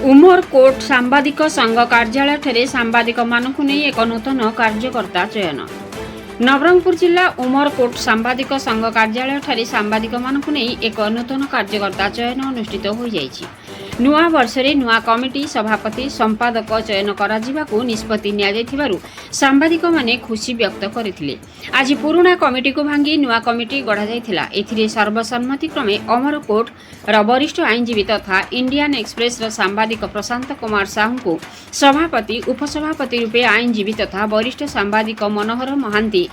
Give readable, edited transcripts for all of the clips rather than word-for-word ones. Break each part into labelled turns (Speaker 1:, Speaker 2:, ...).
Speaker 1: उमरकोट सांबादिक संघ कार्यालय सांबादिक मानक नहीं एक नूतन कार्यकर्ता चयन। नवरंगपुर जिला उमरकोट सांबादिक संघ कार्यालय सांबादिक मानक नहीं एक नूतन कार्यकर्ता चयन अनुष्ठित हो जाइछि। नुआ वर्ष रे नुआ कमिटी सभापति संपादक चयन कराजिबाकु निष्पत्ति नियाଯାଇथिबारु सांबादिक माने खुशी व्यक्त करथिले। आज पुराना कमिटी को भांगी नुआ कमिटी गढ़ा जाइथिला। एथिरे सर्वसम्मति क्रमे अमरकोट र वरिष्ठ आईनजीवी तथा इंडियन एक्सप्रेस र सांबादिक प्रशांत कुमार साहू को सभापति उपसभापति रूपे आईनजीवी तथा वरिष्ठ सांबादिक मनोहर महांती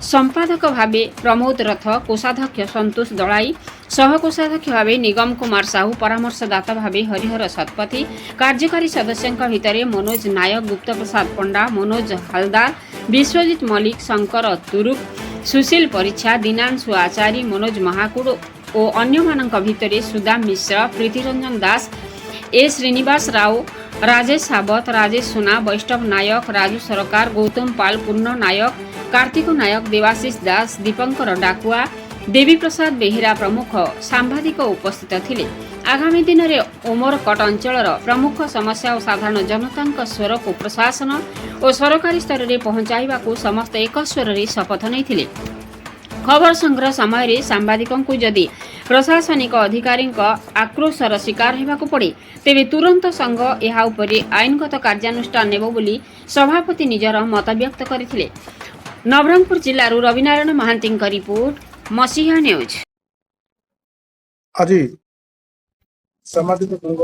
Speaker 1: संपादक भावे प्रमोद रथ कोषाध्यक्ष संतोष दलाई सहकोषाध्यक्ष भावे निगम कुमार साहू परामर्शदाता भावे हरिहर शतपथी कार्यकारी सदस्यों भितर मनोज नायक गुप्त प्रसाद पंडा मनोज हालदार विश्वजित मल्लिक शंकर तुरुक सुशील परीक्षा दीनांशु आचार्य मनोज महाकुड़ और अन्य भितर सुदाम मिश्र प्रीतिरंजन दास ए श्रीनिवास राव राजेश सावत राजेश सुना वैष्णव नायक राजू सरकार गौतम पाल पूर्ण नायक कार्तिक नायक देवाशीष दास दीपंकर डाकुआ देवी प्रसाद बेहेरा प्रमुख सांबादिक उपस्थित थिले। आगामी दिन में उमरकोट अंचल प्रमुख समस्या और साधारण जनता स्वर को प्रशासन और सरकारी स्तर में पहुंचाइबा समस्त एक स्वर में शपथ नहीं। खबर संग्रह समय सांबादिकों को जदि प्रशासनिक अधिकारी आक्रोशर शिकार होगाक पड़े तेबे तुरंत संघ यह आईनगत कार्यानुष्ठान नेब बोली सभापति निजर मत व्यक्त करथिले। नवरंगपुर जिल्लारू रविनारायण महांती रिपोर्ट मसीहा न्यूज।
Speaker 2: आज सामाजिक संघ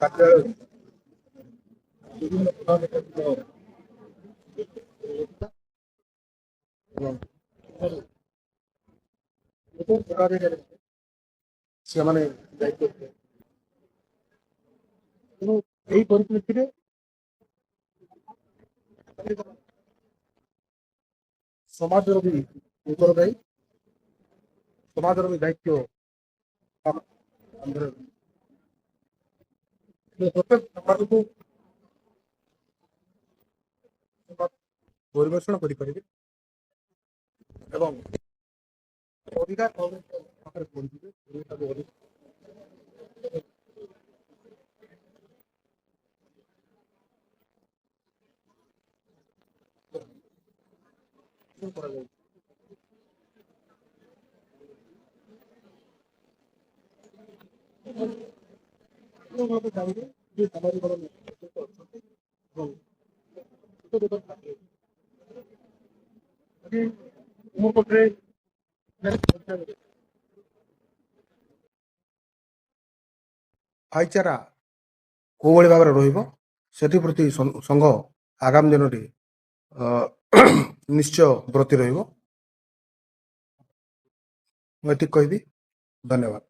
Speaker 2: कार्यालय से परिप्रेक्षी समाज भी उत्तरदायी समाज भी दायित्व प्रत्येक समाज को परिवेषण करें अधिकार भाईचारा को भाव में रही संघ आगामी दिन निश्चय ब्रती रही। धन्यवाद।